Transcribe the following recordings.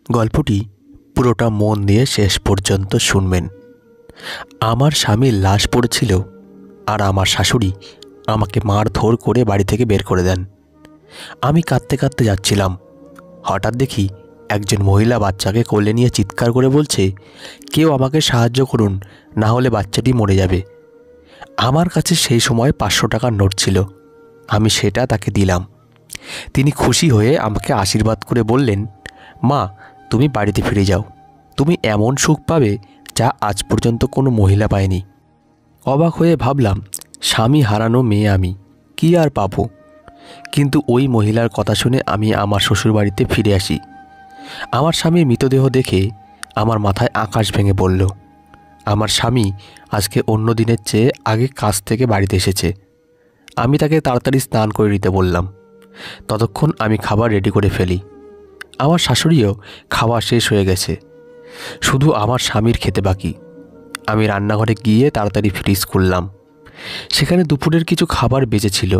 গল্পটি পুরোটা মন দিয়ে শেষ পর্যন্ত শুনবেন। আমার স্বামীর লাশ পড়েছিল আর আমার শাশুড়ি আমাকে মারধর করে বাড়ি থেকে বের করে দেন। আমি কাঁদতে কাঁদতে যাচ্ছিলাম, হঠাৎ দেখি একজন মহিলা বাচ্চাকে কোলে নিয়ে চিৎকার করে বলছে, কেউ আমাকে সাহায্য করুন, না হলে বাচ্চাটি মরে যাবে। আমার কাছে সেই সময় 500 টাকার নোট ছিল। আমি সেটা তাকে দিলাম। তিনি খুশি হয়ে আমাকে আশীর্বাদ করে বললেন, মা, তুমি বাড়িতে ফিরে যাও, তুমি এমন সুখ পাবে যা আজ পর্যন্ত কোনো মহিলা পায়নি। অবাক হয়ে ভাবলাম, স্বামী হারানো মেয়ে আমি, কি আর পাবো? কিন্তু ওই মহিলার কথা শুনে আমি আমার শ্বশুরবাড়িতে ফিরে আসি। আমার স্বামীর মৃতদেহ দেখে আমার মাথায় আকাশ ভেঙে পড়ল। আমার স্বামী আজকে অন্য দিনের চেয়ে আগে কাজ থেকে বাড়িতে এসেছে। আমি তাকে তাড়াতাড়ি স্নান করে নিতে বললাম। ততক্ষণ আমি খাবার রেডি করে ফেলি। আমার শাশুড়িও খাওয়া শেষ হয়ে গেছে, শুধু আমার স্বামীর খেতে বাকি। আমি রান্নাঘরে গিয়ে তাড়াতাড়ি ফ্রিজ খুললাম। সেখানে দুপুরের কিছু খাবার বেঁচেছিল।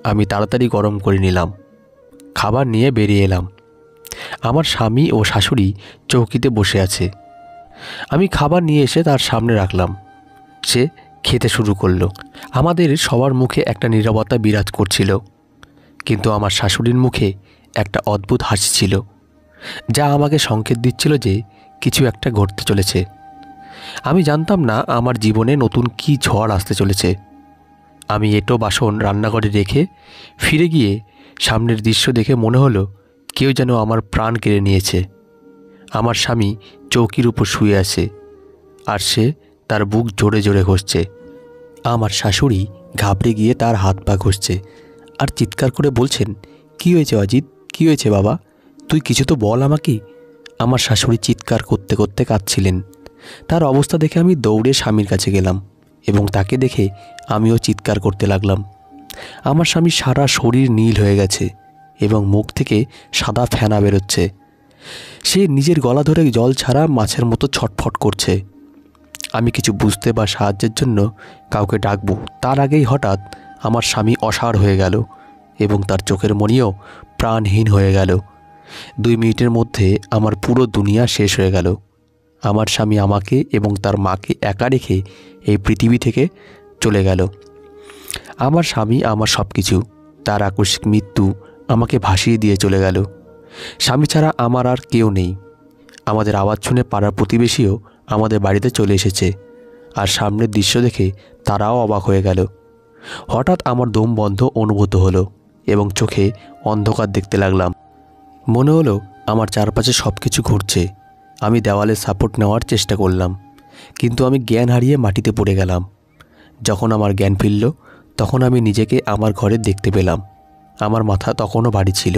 আমি তাড়াতাড়ি গরম করে নিলাম, খাবার নিয়ে বেরিয়ে এলাম। আমার স্বামী ও শাশুড়ি চৌকিতে বসে আছে। আমি খাবার নিয়ে এসে তার সামনে রাখলাম। সে খেতে শুরু করলো। আমাদের সবার মুখে একটা নীরবতা বিরাজ করছিল, কিন্তু আমার শাশুড়ির মুখে একটা অদ্ভুত হাসি ছিল, যা আমাকে সংকেত দিচ্ছিল যে কিছু একটা ঘটতে চলেছে। আমি জানতাম না আমার জীবনে নতুন কী ঝড় আসতে চলেছে। আমি এঁটো বাসন রান্নাঘরে রেখে ফিরে গিয়ে সামনের দৃশ্য দেখে মনে হলো কেউ যেন আমার প্রাণ কেড়ে নিয়েছে। আমার স্বামী চৌকির উপর শুয়ে আছে, আর সে তার বুক জোরে জোরে ঘষছে। আমার শাশুড়ি ঘাবড়ে গিয়ে তার হাত পা ঘষছে আর চিৎকার করে বলছেন, কী হয়েছে অজিত, কী হয়েছে বাবা? তুই কিছু তো বল আমাকে। আমার শাশুড়ি চিৎকার করতে করতে কাঁদছিলেন। তার অবস্থা দেখে আমি দৌড়ে স্বামীর কাছে গেলাম এবং তাকে দেখে আমিও চিৎকার করতে লাগলাম। আমার স্বামী সারা শরীর নীল হয়ে গেছে এবং মুখ থেকে সাদা ফেনা বেরোচ্ছে। সে নিজের গলা ধরে জল ছাড়া মাছের মতো ছটফট করছে। আমি কিছু বুঝতে বা সাহায্যের জন্য কাউকে ডাকবো তার আগেই হঠাৎ আমার স্বামী অসাড় হয়ে গেল এবং তার চোখের মণিও প্রাণহীন হয়ে গেল। 2 মিনিটের মধ্যে আমার পুরো দুনিয়া শেষ হয়ে গেল। আমার স্বামী আমাকে এবং তার মাকে একা রেখে এই পৃথিবী থেকে চলে গেল। আমার স্বামী আমার সব কিছু, তার আকস্মিক মৃত্যু আমাকে ভাসিয়ে দিয়ে চলে গেল। স্বামী ছাড়া আমার আর কেউ নেই। আমাদের আওয়াজ শুনে পাড়ার প্রতিবেশীও আমাদের বাড়িতে চলে এসেছে, আর সামনের দৃশ্য দেখে তারাও অবাক হয়ে গেল। হঠাৎ আমার দম বন্ধ অনুভূত হলো এবং চোখে অন্ধকার দেখতে লাগলাম। মনে হলো আমার চারপাশে সব কিছু ঘুরছে। আমি দেওয়ালে সাপোর্ট নেওয়ার চেষ্টা করলাম, কিন্তু আমি জ্ঞান হারিয়ে মাটিতে পড়ে গেলাম। যখন আমার জ্ঞান ফিরল, তখন আমি নিজেকে আমার ঘরে দেখতে পেলাম। আমার মাথা তখনও ভারী ছিল।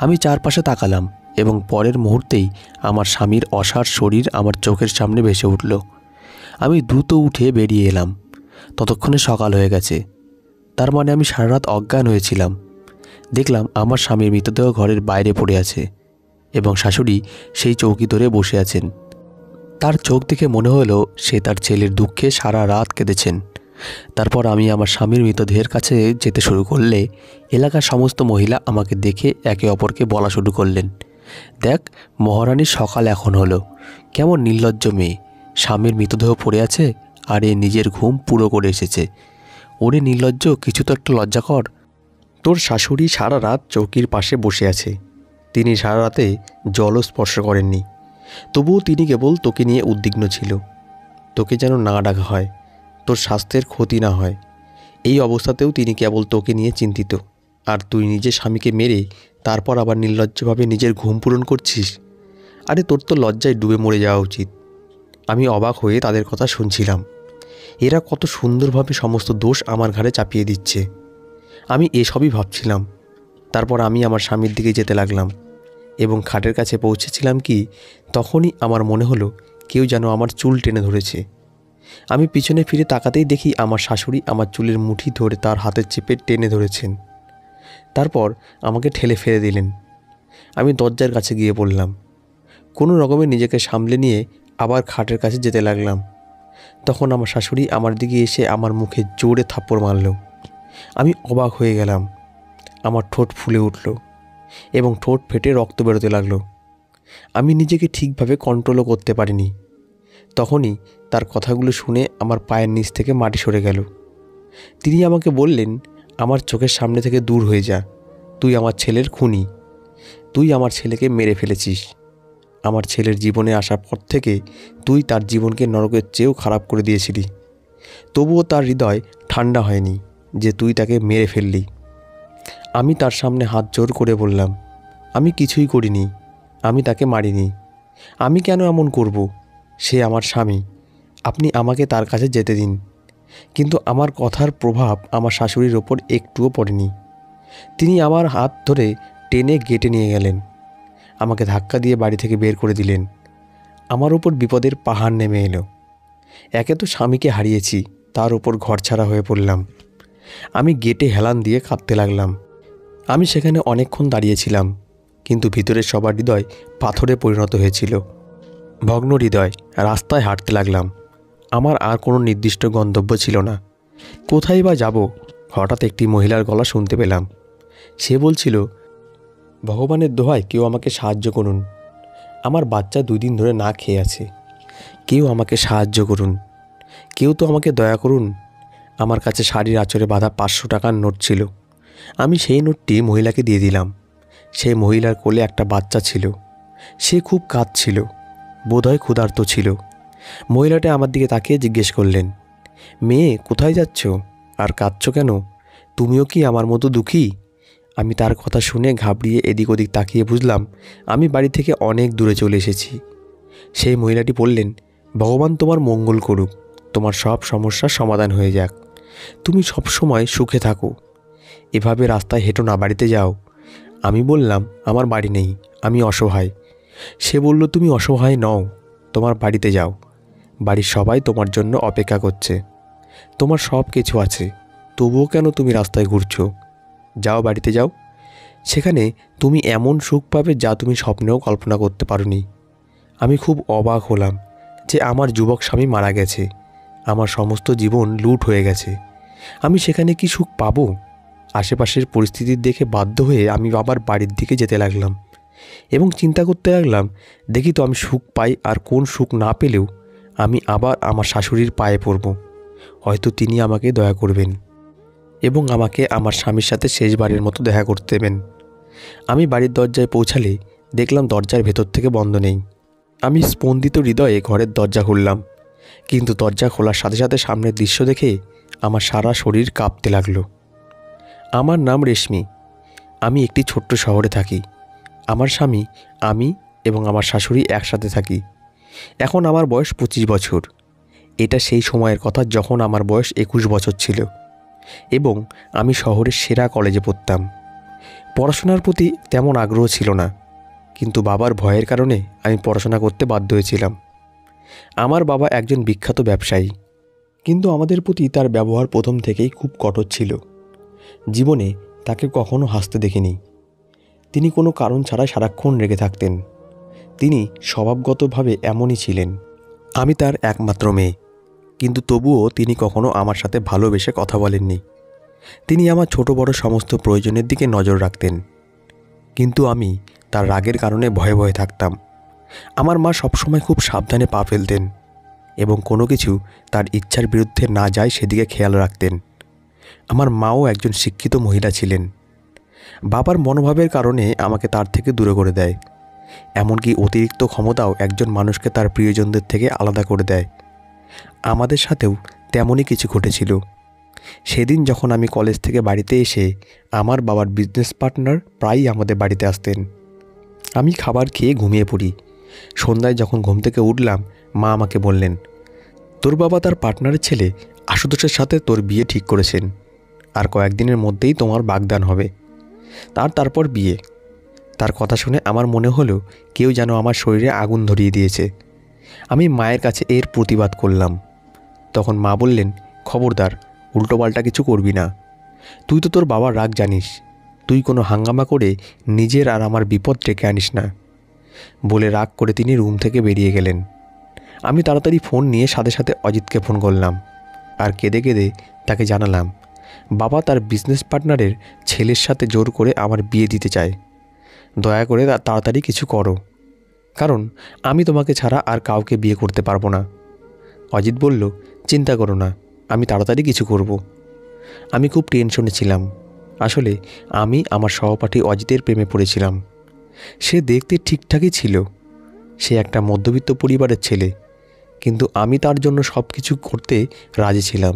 আমি চারপাশে তাকালাম এবং পরের মুহূর্তেই আমার স্বামীর অসাড় শরীর আমার চোখের সামনে ভেসে উঠল। আমি দ্রুত উঠে বেরিয়ে এলাম। ততক্ষণে সকাল হয়ে গেছে, তার মানে আমি সারা রাত অজ্ঞান হয়েছিলাম। দেখলাম আমার স্বামীর মৃতদেহ ঘরের বাইরে পড়ে আছে এবং শাশুড়ি সেই চৌকি ধরে বসে আছেন। তার চোখ দেখে মনে হলো সে তার ছেলের দুঃখে সারা রাত কেঁদেছেন। তারপর আমি আমার স্বামীর মৃতদেহের কাছে যেতে শুরু করলে এলাকার সমস্ত মহিলা আমাকে দেখে একে অপরকে বলা শুরু করলেন, দেখ মহারানীর সকাল এখন হলো, কেমন নির্লজ্জ মেয়ে, স্বামীর মৃতদেহ পড়ে আছে আর এ নিজের ঘুম পুরো করে এসেছে। ওরে নির্লজ্জ, কিছু তো একটা লজ্জা কর। তোর শাশুড়ি সারা রাত চৌকির পাশে বসে আছে, তিনি সারা রাতে জলও স্পর্শ করেননি, তবুও তিনি কেবল তোকে নিয়ে উদ্বিগ্ন ছিল। তোকে যেন না ডাকা হয়, তোর স্বাস্থ্যের ক্ষতি না হয়। এই অবস্থাতেও তিনি কেবল তোকে নিয়ে চিন্তিত, আর তুই নিজের স্বামীকে মেরে তারপর আবার নির্লজ্জভাবে নিজের ঘুম পূরণ করছিস। আরে তোর তো লজ্জায় ডুবে মরে যাওয়া উচিত। আমি অবাক হয়ে তাদের কথা শুনছিলাম। এরা কত সুন্দরভাবে সমস্ত দোষ আমার ঘাড়ে চাপিয়ে দিচ্ছে। আমি এসবই ভাবছিলাম। তারপর আমি আমার স্বামীর দিকে যেতে লাগলাম এবং খাটের কাছে পৌঁছেছিলাম কি তখনই আমার মনে হলো কেউ যেন আমার চুল টেনে ধরেছে। আমি পিছনে ফিরে তাকাতেই দেখি আমার শাশুড়ি আমার চুলের মুঠি ধরে তার হাতের চেপে টেনে ধরেছেন। তারপর আমাকে ঠেলে ফেলে দিলেন। আমি দরজার কাছে গিয়ে পড়লাম। কোনো রকমে নিজেকে সামলে নিয়ে আবার খাটের কাছে যেতে লাগলাম। তখন আমার শাশুড়ি আমার দিকে এসে আমার মুখে জোরে থাপ্পড় মারল। আমি অবাক হয়ে গেলাম। আমার ঠোঁট ফুলে উঠল এবং ঠোঁট ফেটে রক্ত বেরোতে লাগলো। আমি নিজেকে ঠিকভাবে কন্ট্রোলও করতে পারিনি। তখনই তার কথাগুলো শুনে আমার পায়ের নিচ থেকে মাটি সরে গেল। তিনি আমাকে বললেন, আমার চোখের সামনে থেকে দূর হয়ে যা, তুই আমার ছেলের খুনি, তুই আমার ছেলেকে মেরে ফেলেছিস। আমার ছেলের জীবনে আসার পর থেকে তুই তার জীবনকে নরকের চেয়েও খারাপ করে দিয়েছিলি। তবুও তার হৃদয় ঠান্ডা হয়নি যে তুই তাকে মেরে ফেললি। আমি তার সামনে হাত জোর করে বললাম, আমি কিছুই করিনি, আমি তাকে মারিনি। আমি কেন এমন করব? সে আমার স্বামী, আপনি আমাকে তার কাছে যেতে দিন। কিন্তু আমার কথার প্রভাব আমার শাশুড়ির ওপর একটুও পড়েনি। তিনি আমার হাত ধরে টেনে গেটে নিয়ে গেলেন, আমাকে ধাক্কা দিয়ে বাড়ি থেকে বের করে দিলেন। আমার ওপর বিপদের পাহাড় নেমে এলো। একে তো স্বামীকে হারিয়েছি, তার ওপর ঘরছাড়া হয়ে পড়লাম। আমি গেটে হেলান দিয়ে কাঁদতে লাগলাম। আমি সেখানে অনেকক্ষণ দাঁড়িয়েছিলাম, কিন্তু ভিতরের সবার হৃদয় পাথরে পরিণত হয়েছিল। ভগ্ন হৃদয় রাস্তায় হাঁটতে লাগলাম। আমার আর কোনো নির্দিষ্ট গন্তব্য ছিল না। কোথায় বা যাব? হঠাৎ একটি মহিলার গলা শুনতে পেলাম। সে বলছিল, ভগবানের দোহায় কেউ আমাকে সাহায্য করুন, আমার বাচ্চা 2 দিন ধরে না খেয়ে আছে, কেউ আমাকে সাহায্য করুন, কেউ তো আমাকে দয়া করুন। আমার কাছে শাড়ির আঁচড়ে বাঁধা 500 টাকার নোট ছিল। আমি সেই নোটটি মহিলাকে দিয়ে দিলাম। সেই মহিলার কোলে একটা বাচ্চা ছিল। সে খুব কাঁদছিল, বোধহয় ক্ষুধার্ত ছিল। মহিলাটা আমার দিকে তাকিয়ে জিজ্ঞেস করলেন, মেয়ে কোথায় যাচ্ছ আর কাঁদছ কেন? তুমিও কি আমার মতো দুঃখী? আমি তার কথা শুনে ঘাবড়িয়ে এদিক ওদিক তাকিয়ে বুঝলাম আমি বাড়ি থেকে অনেক দূরে চলে এসেছি। সেই মহিলাটি বললেন, ভগবান তোমার মঙ্গল করুক, তোমার সব সমস্যার সমাধান হয়ে যাক, তুমি সব সময় সুখে থাকো, এভাবে রাস্তায় হেঁটো না, বাড়িতে যাও। আমি বললাম, আমার বাড়ি নেই, আমি অসহায়। সে বলল, তুমি অসহায় নও, তোমার বাড়িতে যাও, বাড়ির সবাই তোমার জন্য অপেক্ষা করছে, তোমার সব কিছু আছে, তবুও কেন তুমি রাস্তায় ঘুরছো? যাও, বাড়িতে যাও, সেখানে তুমি এমন সুখ পাবে যা তুমি স্বপ্নেও কল্পনা করতে পারোনি। আমি খুব অবাক হলাম যে আমার যুবক স্বামী মারা গেছে, আমার সমস্ত জীবন লুট হয়ে গেছে, আমি সেখানে কি সুখ পাবো? আশেপাশের পরিস্থিতি দেখে বাধ্য হয়ে আমি আবার বাড়ির দিকে যেতে লাগলাম এবং চিন্তা করতে লাগলাম, দেখি তো আমি সুখ পাই আর কোন সুখ না পেলেও আমি আবার আমার শাশুড়ির পায়ে পড়ব। হয়তো তিনি আমাকে দয়া করবেন এবং আমাকে আমার স্বামীর সাথে শেষবারের মতো দেখা করতে দেবেন। আমি বাড়ির দরজায় পৌঁছালে দেখলাম দরজার ভেতর থেকে বন্ধ নেই। আমি স্পন্দিত হৃদয়ে ঘরের দরজা খুললাম, কিন্তু দরজা খোলার সাথে সাথে সামনের দৃশ্য দেখে আমার সারা শরীর কাঁপতে লাগলো। আমার নাম রেশমি। আমি একটি ছোট্ট শহরে থাকি। আমার স্বামী, আমি এবং আমার শাশুড়ি একসাথে থাকি। এখন আমার বয়স 25 বছর। এটা সেই সময়ের কথা যখন আমার বয়স 21 বছর ছিল এবং আমি শহরের সেরা কলেজে পড়তাম। পড়াশোনার প্রতি তেমন আগ্রহ ছিল না, কিন্তু বাবার ভয়ের কারণে আমি পড়াশোনা করতে বাধ্য হয়েছিলাম। আমার বাবা একজন বিখ্যাত ব্যবসায়ী, কিন্তু আমাদের প্রতি তার ব্যবহার প্রথম থেকেই খুব কঠোর ছিল। জীবনে তাকে কখনো হাসতে দেখিনি। তিনি কোনো কারণ ছাড়াই সারাক্ষণ রেগে থাকতেন। তিনি স্বভাবগতভাবে এমনই ছিলেন। আমি তার একমাত্র মেয়ে, কিন্তু তবুও তিনি কখনো আমার সাথে ভালোবেসে কথা বলেননি। তিনি আমার ছোট বড় সমস্ত প্রয়োজনের দিকে নজর রাখতেন, কিন্তু আমি তার রাগের কারণে ভয়ে ভয়ে থাকতাম। আমার মা সবসময় খুব সাবধানে পা ফেলতেন এবং কোনো কিছু তার ইচ্ছার বিরুদ্ধে না যায় সেদিকে খেয়াল রাখতেন। আমার মাও একজন শিক্ষিত মহিলা ছিলেন। বাবার মনোভাবের কারণে আমাকে তার থেকে দূরে করে দেয়। এমনকি অতিরিক্ত ক্ষমতাও একজন মানুষকে তার প্রিয়জনদের থেকে আলাদা করে দেয়। আমাদের সাথেও তেমনই কিছু ঘটেছিল। সেদিন যখন আমি কলেজ থেকে বাড়িতে এসে আমার বাবার বিজনেস পার্টনার প্রায়ই আমাদের বাড়িতে আসতেন। আমি খাবার খেয়ে ঘুমিয়ে পড়ি। সন্ধ্যায় যখন ঘুম থেকে উঠলাম, মা আমাকে বললেন, তোর বাবা তার পার্টনারের ছেলে আশুতোষের সাথে তোর বিয়ে ঠিক করেছেন, আর কয়েকদিনের মধ্যেই তোমার বাগদান হবে, তারপর বিয়ে। তার কথা শুনে আমার মনে হলো কেউ যেন আমার শরীরে আগুন ধরিয়ে দিয়েছে। আমি মায়ের কাছে এর প্রতিবাদ করলাম। তখন মা বললেন, খবরদার, উল্টোপাল্টা কিছু করবি না, তুই তো তোর বাবার রাগ জানিস, তুই কোনো হাঙ্গামা করে নিজের আর আমার বিপদ ডেকে আনিস না, বলে রাগ করে তিনি রুম থেকে বেরিয়ে গেলেন। আমি তাড়াতাড়ি ফোন নিয়ে সাথে সাথে অজিতকে ফোন করলাম আর কেঁদে কেঁদে তাকে জানালাম, বাবা তার বিজনেস পার্টনারের ছেলের সাথে জোর করে আমার বিয়ে দিতে চায়, দয়া করে তাড়াতাড়ি কিছু করো। কারণ আমি তোমাকে ছাড়া আর কাউকে বিয়ে করতে পারবো না। অজিত বলল, চিন্তা করো না, আমি তাড়াতাড়ি কিছু করব। আমি খুব টেনশনে ছিলাম। আসলে আমি আমার সহপাঠী অজিতের প্রেমে পড়েছিলাম। সে দেখতে ঠিকঠাকই ছিল। সে একটা মধ্যবিত্ত পরিবারের ছেলে, কিন্তু আমি তার জন্য সব কিছু করতে রাজি ছিলাম।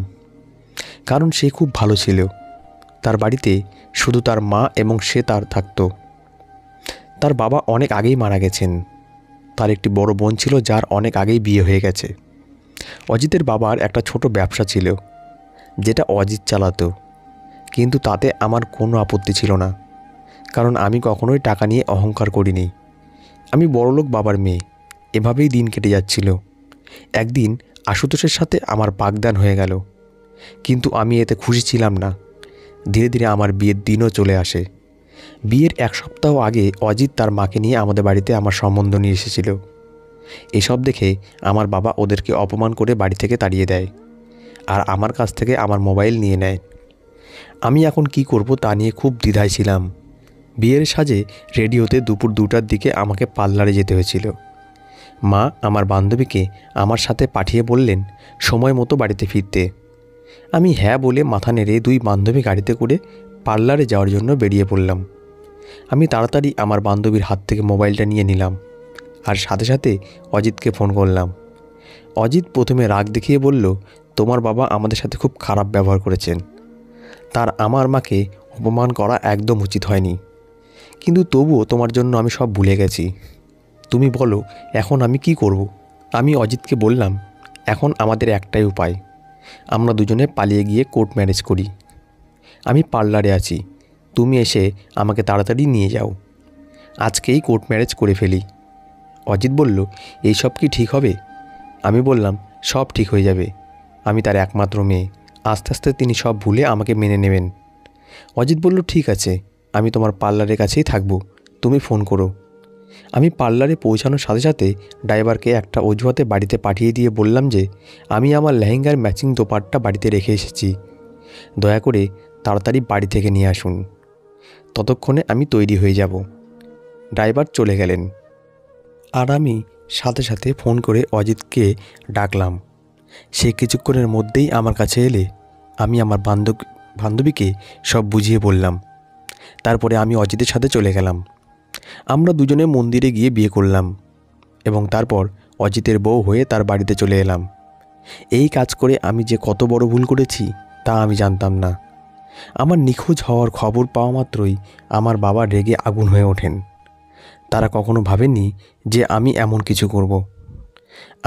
কারণ সে খুব ভালো ছিল। তার বাড়িতে শুধু তার মা এবং সে তার থাকতো। তার বাবা অনেক আগেই মারা গেছেন। তার একটি বড় বোন ছিল যার অনেক আগেই বিয়ে হয়ে গেছে। অজিতের বাবার একটা ছোট ব্যবসা ছিল, যেটা অজিত চালাতো। কিন্তু তাতে আমার কোনো আপত্তি ছিল না, কারণ আমি কখনোই টাকা নিয়ে অহংকার করিনি। আমি বড়লোক বাবার মেয়ে। এভাবেই দিন কেটে যাচ্ছিল। একদিন আশুতোষের সাথে আমার বাগদান হয়ে গেল, কিন্তু আমি এতে খুশি ছিলাম না। ধীরে ধীরে আমার বিয়ের দিনও চলে আসে। বিয়ের 1 সপ্তাহ আগে অজিত তার মাকে নিয়ে আমাদের বাড়িতে আমার সম্বন্ধ নিয়ে এসেছিল। এসব দেখে আমার বাবা ওদেরকে অপমান করে বাড়ি থেকে তাড়িয়ে দেয়, আর আমার কাছ থেকে আমার মোবাইল নিয়ে নেয়। আমি এখন কি করব তা নিয়ে খুব দ্বিধায় ছিলাম। বিয়ের সাজে রেডিওতে দুপুর 2টার দিকে আমাকে পার্লারে যেতে হয়েছিল। মা আমার বান্ধবীকে আমার সাথে পাঠিয়ে বললেন সময় মতো বাড়িতে ফিরতে। আমি হ্যাঁ বলে মাথা নেড়ে 2 বান্ধবী গাড়িতে করে পার্লারে যাওয়ার জন্য বেরিয়ে পড়লাম। আমি তাড়াতাড়ি আমার বান্ধবীর হাত থেকে মোবাইলটা নিয়ে নিলাম, আর সাথে সাথে অজিতকে ফোন করলাম। অজিত প্রথমে রাগ দেখিয়ে বলল, তোমার বাবা আমাদের সাথে খুব খারাপ ব্যবহার করেছেন। তার আমার মাকে অপমান করা একদম উচিত হয়নি, কিন্তু তবুও তোমার জন্য আমি সব ভুলে গেছি। তুমি বলো এখন আমি কি করব? আমি অজিতকে বললাম, এখন আমাদের একটাই উপায়, আমরা দুজনে পালিয়ে গিয়ে কোর্ট ম্যারেজ করি। আমি পার্লারে আছি, তুমি এসে আমাকে তাড়াতাড়ি নিয়ে যাও। আজকেই কোর্ট ম্যারেজ করে ফেলি। অজিত বলল, এইসব কি ঠিক হবে? আমি বললাম, সব ঠিক হয়ে যাবে। আমি তার একমাত্র মেয়ে। আস্তে আস্তে তিনি সব ভুলে আমাকে মেনে নেবেন। অজিত বলল, ঠিক আছে, আমি তোমার পার্লারের কাছেই থাকবো, তুমি ফোন করো। আমি পার্লারে পৌঁছানোর সাথে সাথে ড্রাইভারকে একটা অজুহাতে বাড়িতে পাঠিয়ে দিয়ে বললাম যে আমি আমার লেহেঙ্গার ম্যাচিং দোপাট্টা বাড়িতে রেখে এসেছি, দয়া করে তাড়াতাড়ি বাড়ি থেকে নিয়ে আসুন, ততক্ষণে আমি তৈরি হয়ে যাব। ড্রাইভার চলে গেলেন, আর আমি সাথে সাথে ফোন করে অজিতকে ডাকলাম। সে কিছুক্ষণের মধ্যেই আমার কাছে এলে আমি আমার বান্ধবীকে সব বুঝিয়ে বললাম। তারপরে আমি অজিতের সাথে চলে গেলাম। আমরা দুজনে মন্দিরে গিয়ে বিয়ে করলাম এবং তারপর অজিতের বউ হয়ে তার বাড়িতে চলে এলাম। এই কাজ করে আমি যে কত বড় ভুল করেছি তা আমি জানতাম না। আমার নিখোঁজ হওয়ার খবর পাওয়া মাত্রই আমার বাবা রেগে আগুন হয়ে ওঠেন। তারা কখনো ভাবেননি যে আমি এমন কিছু করব।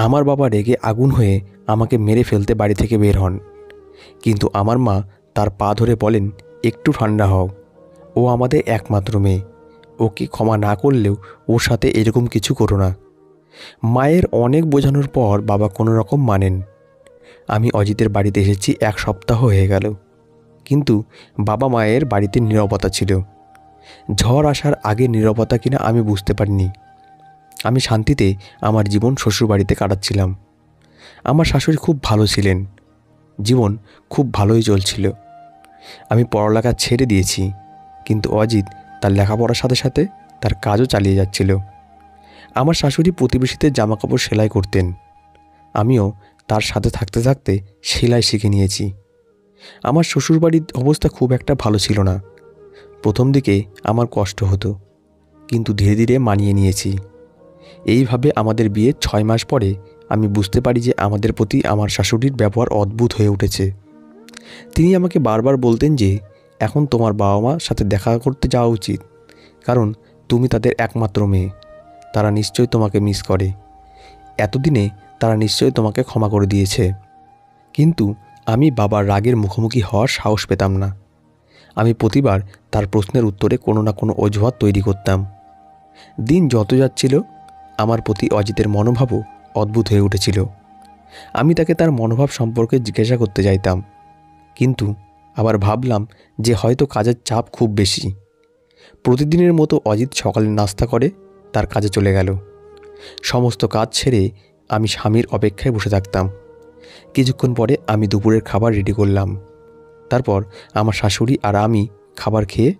আমার বাবা রেগে আগুন হয়ে আমাকে মেরে ফেলতে বাড়ি থেকে বের হন, কিন্তু আমার মা তার পা ধরে বলেন, একটু ঠান্ডা হও, ও আমাদের একমাত্র মেয়ে, ওকে ক্ষমা না করলেও ওর সাথে এরকম কিছু করো না। মায়ের অনেক বোঝানোর পর বাবা কোনো রকম মানেন। আমি অজিতের বাড়িতে এসেছি 1 সপ্তাহ হয়ে গেল, কিন্তু বাবা মায়ের বাড়িতে নীরবতা ছিল। ঝড় আসার আগে নীরবতা কিনা আমি বুঝতে পারিনি। আমি শান্তিতে আমার জীবন শ্বশুরবাড়িতে কাটাচ্ছিলাম। আমার শাশুড়ি খুব ভালো ছিলেন, জীবন খুব ভালোই চলছিল। আমি পড়ালেখা ছেড়ে দিয়েছি, কিন্তু অজিত তার লেখাপড়ার সাথে সাথে তার কাজও চালিয়ে যাচ্ছিল। আমার শাশুড়ি প্রতিবেশীদের জামাকাপড় সেলাই করতেন। আমিও তার সাথে থাকতে থাকতে সেলাই শিখে নিয়েছি। আমার শ্বশুরবাড়ির অবস্থা খুব একটা ভালো ছিল না। প্রথম দিকে আমার কষ্ট হতো, কিন্তু ধীরে ধীরে মানিয়ে নিয়েছি। এইভাবে আমাদের বিয়ে 6 মাস পরে আমি বুঝতে পারি যে আমাদের প্রতি আমার শাশুড়ির ব্যবহার অদ্ভুত হয়ে উঠেছে। তিনি আমাকে বারবার বলতেন যে এখন তোমার বাবা মার সাথে দেখা করতে যাওয়া উচিত, কারণ তুমি তাদের একমাত্র মেয়ে। তারা নিশ্চয়ই তোমাকে মিস করে। এতদিনে তারা নিশ্চয়ই তোমাকে ক্ষমা করে দিয়েছে। কিন্তু আমি বাবার রাগের মুখোমুখি হওয়ার সাহস পেতাম না। আমি প্রতিবার তার প্রশ্নের উত্তরে কোনো না কোনো অজুহাত তৈরি করতাম। দিন যত যাচ্ছিল আমার প্রতি অজিতের মনোভাবও অদ্ভুত হয়ে উঠেছিল। আমি তাকে তার মনোভাব সম্পর্কে জিজ্ঞাসা করতে চাইতাম, কিন্তু আবার ভাবলাম যে হয়তো কাজের চাপ খুব বেশি। প্রতিদিনের মতো অজিত সকালে নাস্তা করে তার কাজে চলে গেল। সমস্ত কাজ ছেড়ে আমি স্বামীর অপেক্ষায় বসে থাকতাম। কিছুক্ষণ পরে আমি দুপুরের খাবার রেডি করলাম। তারপর আমার শাশুড়ি আর আমি খাবার খেয়ে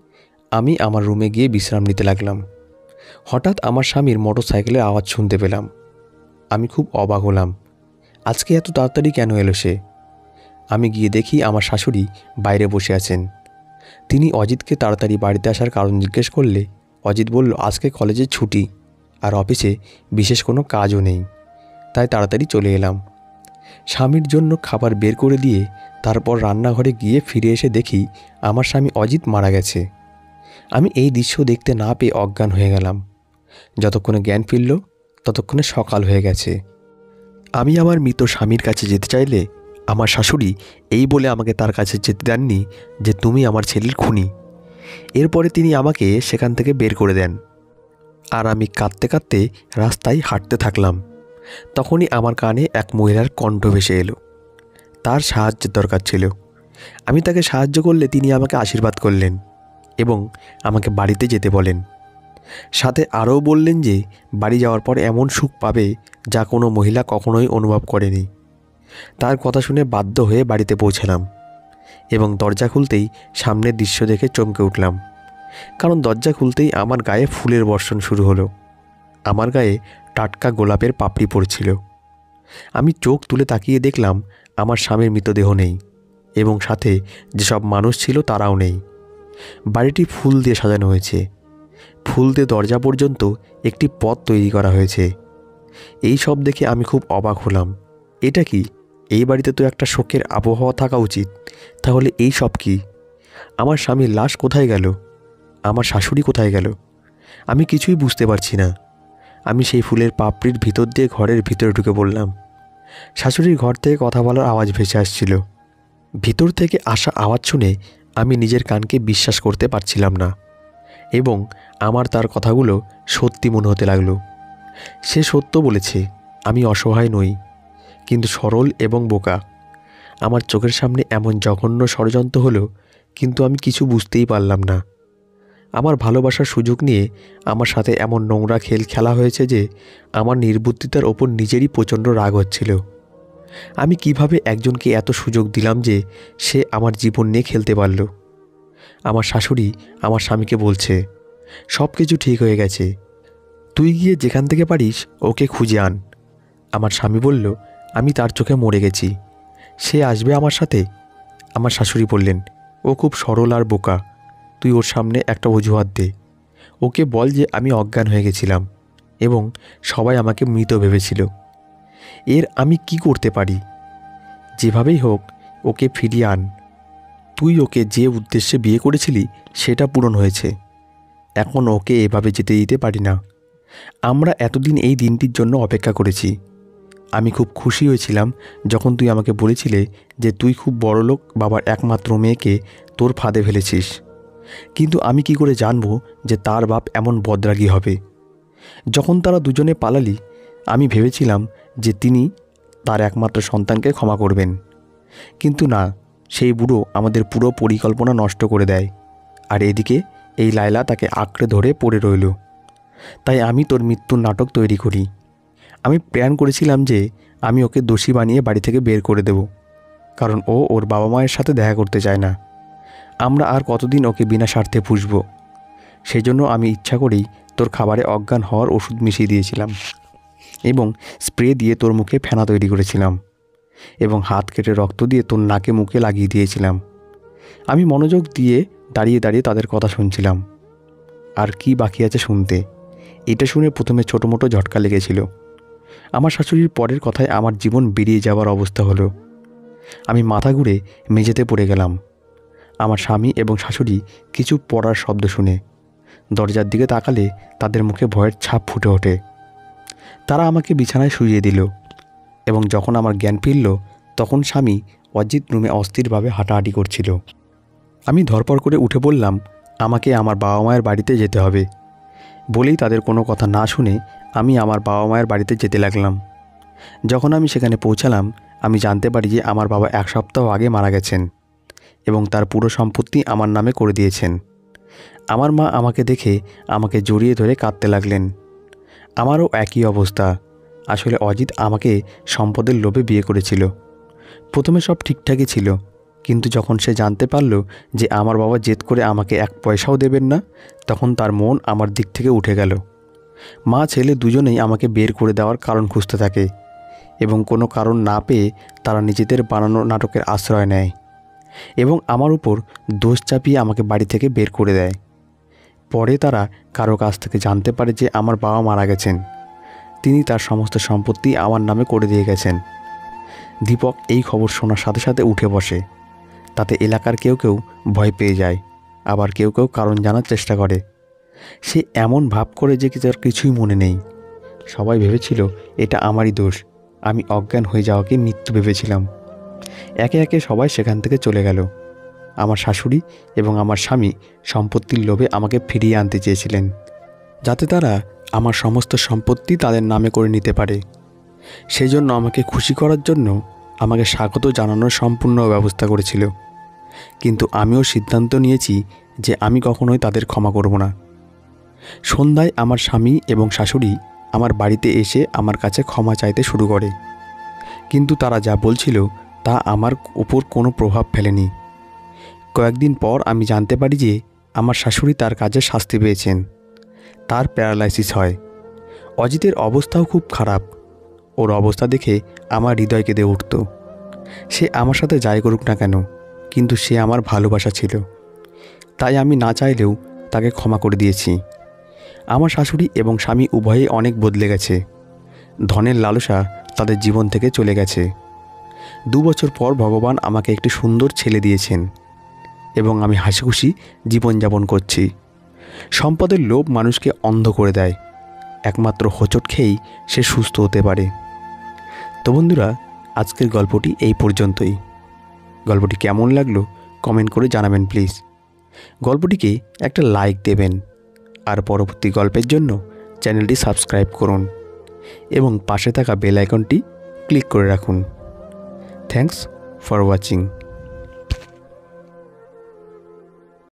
আমি আমার রুমে গিয়ে বিশ্রাম নিতে লাগলাম। হঠাৎ আমার স্বামীর মোটরসাইকেলের আওয়াজ শুনতে পেলাম। আমি খুব অবাক হলাম, আজকে এত তাড়াতাড়ি কেন এলো সে? আমি গিয়ে দেখি আমার শাশুড়ি বাইরে বসে আছেন। তিনি অজিতকে তাড়াতাড়ি বাড়িতে আসার কারণ জিজ্ঞেস করলে অজিত বলল, আজকে কলেজে ছুটি আর অফিসে বিশেষ কোনো কাজও নেই, তাই তাড়াতাড়ি চলে এলাম। স্বামীর জন্য খাবার বের করে দিয়ে তারপর রান্নাঘরে গিয়ে ফিরে এসে দেখি আমার স্বামী অজিত মারা গেছে। আমি এই দৃশ্য দেখতে না পেয়ে অজ্ঞান হয়ে গেলাম। যতক্ষণে জ্ঞান ফিরল ততক্ষণে সকাল হয়ে গেছে। আমি আমার মৃত স্বামীর কাছে যেতে চাইলে আমার শাশুড়ি এই বলে আমাকে তার কাছে যেতে দেননি যে তুমি আমার ছেলের খুনি। এরপরে তিনি আমাকে সেখান থেকে বের করে দেন আর আমি কাঁদতে কাঁদতে রাস্তায় হাঁটতে থাকলাম। তখনই আমার কানে এক মহিলার কণ্ঠ ভেসে এলো। তার সাহায্যের দরকার ছিল। আমি তাকে সাহায্য করলে তিনি আমাকে আশীর্বাদ করলেন এবং আমাকে বাড়িতে যেতে বলেন। সাথে আরও বললেন যে বাড়ি যাওয়ার পর এমন সুখ পাবে যা কোনো মহিলা কখনোই অনুভব করেনি। তার কথা শুনে বাধ্য হয়ে বাড়িতে পৌঁছালাম এবং দরজা খুলতেই সামনের দৃশ্য দেখে চমকে উঠলাম। কারণ দরজা খুলতেই আমার গায়ে ফুলের বর্ষণ শুরু হলো। আমার গায়ে টাটকা গোলাপের পাপড়ি পড়ছিল। আমি চোখ তুলে তাকিয়ে দেখলাম আমার স্বামীর মৃতদেহ নেই এবং সাথে যেসব মানুষ ছিল তারাও নেই। বাড়িটি ফুল দিয়ে সাজানো হয়েছে। ফুল দিয়ে দরজা পর্যন্ত একটি পথ তৈরি করা হয়েছে। এই সব দেখে আমি খুব অবাক হলাম। এটা কি? এই বাড়িতে তো একটা শোকের আবহাওয়া থাকা উচিত, তাহলে এই সব কি? আমার স্বামীর লাশ কোথায় গেল? আমার শাশুড়ি কোথায় গেল? আমি কিছুই বুঝতে পারছি না। আমি সেই ফুলের পাপড়ির ভিতর দিয়ে ঘরের ভিতরে ঢুকে পড়লাম। শাশুড়ির ঘর থেকে কথা বলার আওয়াজ ভেসে আসছিল। ভিতর থেকে আসা আওয়াজ শুনে আমি নিজের কানকে বিশ্বাস করতে পারছিলাম না এবং আমার তার কথাগুলো সত্যি মনে হতে লাগলো। সে সত্য বলেছে, আমি অসহায় নই, কিন্তু সরল এবং বোকা। আমার চোখের সামনে এমন জঘন্য ষড়যন্ত্র হলো, কিন্তু আমি কিছু বুঝতেই পারলাম না। আমার ভালোবাসার সুযোগ নিয়ে আমার সাথে এমন নোংরা খেল খেলা হয়েছে যে আমার নির্বুদ্ধিতার ওপর নিজেরই প্রচণ্ড রাগ হচ্ছিল। আমি কিভাবে একজনকে এত সুযোগ দিলাম যে সে আমার জীবন নিয়ে খেলতে পারল? আমার শাশুড়ি আমার স্বামীকে বলছে, সব কিছু ঠিক হয়ে গেছে, তুই গিয়ে যেখান থেকে পারিস ওকে খুঁজে আন। আমার স্বামী বলল, আমি তার চোখে মরে গেছি, সে আসবে আমার সাথে। আমার শাশুড়ি বললেন, ও খুব সরল আর বোকা, তুই ওর সামনে একটা অজুহাত দে। ওকে বল যে আমি অজ্ঞান হয়ে গেছিলাম এবং সবাই আমাকে মৃত ভেবেছিল। এর আমি কি করতে পারি? যেভাবেই হোক ওকে ফিরিয়ে আন। তুই ওকে যে উদ্দেশ্যে বিয়ে করেছিলি সেটা পূরণ হয়েছে। এখন ওকে এভাবে যেতে দিতে পারি না। আমরা এতদিন এই দিনটির জন্য অপেক্ষা করেছি। আমি খুব খুশি হয়েছিলাম যখন তুই আমাকে বলেছিলে যে তুই খুব বড়লোক বাবার একমাত্র মেয়েকে তোর ফাঁদে ফেলেছিস। কিন্তু আমি কি করে জানবো যে তার বাপ এমন বদরাগী হবে? যখন তারা দুজনে পালালি আমি ভেবেছিলাম যে তিনি তার একমাত্র সন্তানকে ক্ষমা করবেন, কিন্তু না, সেই বুড়ো আমাদের পুরো পরিকল্পনা নষ্ট করে দেয়। আর এদিকে এই লায়লা তাকে আঁকড়ে ধরে পড়ে রইল। তাই আমি তোর মৃত্যুর নাটক তৈরি করি। আমি প্ল্যান করেছিলাম যে আমি ওকে দোষী বানিয়ে বাড়ি থেকে বের করে দেব, কারণ ও ওর বাবা মায়ের সাথে দেখা করতে চায় না। আমরা আর কতদিন ওকে বিনা স্বার্থে পুষব? সেই জন্য আমি ইচ্ছা করেই তোর খাবারে অজ্ঞান হওয়ার ওষুধ মিশিয়ে দিয়েছিলাম এবং স্প্রে দিয়ে তোর মুখে ফেনা তৈরি করেছিলাম এবং হাত কেটে রক্ত দিয়ে তোর নাকে মুখে লাগিয়ে দিয়েছিলাম। আমি মনোযোগ দিয়ে দাঁড়িয়ে দাঁড়িয়ে তাদের কথা শুনছিলাম। আর কি বাকি আছে শুনতে? এটা শুনে প্রথমে ছোটো মোটো ঝটকা লেগেছিল। আমার শাশুড়ির পরের কথায় আমার জীবন বেরিয়ে যাওয়ার অবস্থা হলো। আমি মাথা ঘুরে মেঝেতে পড়ে গেলাম। আমার স্বামী এবং শাশুড়ি কিছু পড়ার শব্দ শুনে দরজার দিকে তাকালে তাদের মুখে ভয়ের ছাপ ফুটে ওঠে। তারা আমাকে বিছানায় শুইয়ে দিল এবং যখন আমার জ্ঞান ফিরল তখন স্বামী অজিত রুমে অস্থিরভাবে হাঁটাহাঁটি করছিল। আমি ধরপড় করে উঠে বললাম, আমাকে আমার বাবা মায়ের বাড়িতে যেতে হবে। বলেই তাদের কোনো কথা না শুনে আমি আমার বাবা মায়ের বাড়িতে যেতে লাগলাম। যখন আমি সেখানে পৌঁছালাম আমি জানতে পারি যে আমার বাবা 1 সপ্তাহ আগে মারা গেছেন এবং তার পুরো সম্পত্তি আমার নামে করে দিয়েছেন। আমার মা আমাকে দেখে আমাকে জড়িয়ে ধরে কাঁদতে লাগলেন। আমারও একই অবস্থা। আসলে অজিত আমাকে সম্পদের লোভে বিয়ে করেছিল। প্রথমে সব ঠিকঠাকই ছিল, কিন্তু যখন সে জানতে পারল যে আমার বাবা জেদ করে আমাকে 1 পয়সাও দেবেন না, তখন তার মন আমার দিক থেকে উঠে গেল। মা ছেলে দুজনেই আমাকে বের করে দেওয়ার কারণ খুঁজতে থাকে এবং কোনো কারণ না পেয়ে তারা নিজেদের বানানো নাটকের আশ্রয় নেয় এবং আমার উপর দোষ চাপিয়ে আমাকে বাড়ি থেকে বের করে দেয়। পরে তারা কারো কাছ থেকে জানতে পারে যে আমার বাবা মারা গেছেন, তিনি তার সমস্ত সম্পত্তি আমার নামে করে দিয়ে গেছেন। দীপক এই খবর শোনার সাথে সাথে উঠে বসে। তাতে এলাকার কেউ কেউ ভয় পেয়ে যায়, আবার কেউ কেউ কারণ জানার চেষ্টা করে। সে এমন ভাব করে যে তার কিছুই মনে নেই। সবাই ভেবেছিল এটা আমারই দোষ, আমি অজ্ঞান হয়ে যাওয়াকে মৃত্যু ভেবেছিলাম। একে একে সবাই সেখান থেকে চলে গেল। আমার শাশুড়ি এবং আমার স্বামী সম্পত্তির লোভে আমাকে ফিরিয়ে আনতে চেয়েছিলেন, যাতে তারা আমার সমস্ত সম্পত্তি তাদের নামে করে নিতে পারে। সেই জন্য আমাকে খুশি করার জন্য আমাকে স্বাগত জানানোর সম্পূর্ণ ব্যবস্থা করেছিল। কিন্তু আমিও সিদ্ধান্ত নিয়েছি যে আমি কখনোই তাদের ক্ষমা করব না। সন্ধ্যায় আমার স্বামী এবং শাশুড়ি আমার বাড়িতে এসে আমার কাছে ক্ষমা চাইতে শুরু করে, কিন্তু তারা যা বলছিল তা আমার উপর কোনো প্রভাব ফেলেনি। কয়েকদিন পর আমি জানতে পারি যে আমার শাশুড়ি তার কাজে শাস্তি পেয়েছেন, তার প্যারালাইসিস হয়। অজিতের অবস্থাও খুব খারাপ। ওর অবস্থা দেখে আমার হৃদয় কেঁদে উঠত। সে আমার সাথে যাই করুক না কেন, কিন্তু সে আমার ভালোবাসা ছিল, তাই আমি না চাইলেও তাকে ক্ষমা করে দিয়েছি। আমার শাশুড়ি এবং স্বামী উভয়েই অনেক বদলে গেছে। ধনের লালসা তাদের জীবন থেকে চলে গেছে। 2 বছর পর ভগবান আমাকে একটি সুন্দর ছেলে দিয়েছেন এবং আমি হাসিখুশি জীবনযাপন করছি। সম্পদের লোভ মানুষকে অন্ধ করে দেয়, একমাত্র হোঁচট খেয়েই সে সুস্থ হতে পারে। তো বন্ধুরা, আজকের গল্পটি এই পর্যন্তই। গল্পটি কেমন লাগলো কমেন্ট করে জানাবেন প্লিজ। গল্পটিকে একটা লাইক দেবেন আর পরবর্তী গল্পের জন্য চ্যানেলটি সাবস্ক্রাইব করুন এবং পাশে থাকা বেল আইকনটি ক্লিক করে রাখুন। Thanks for watching.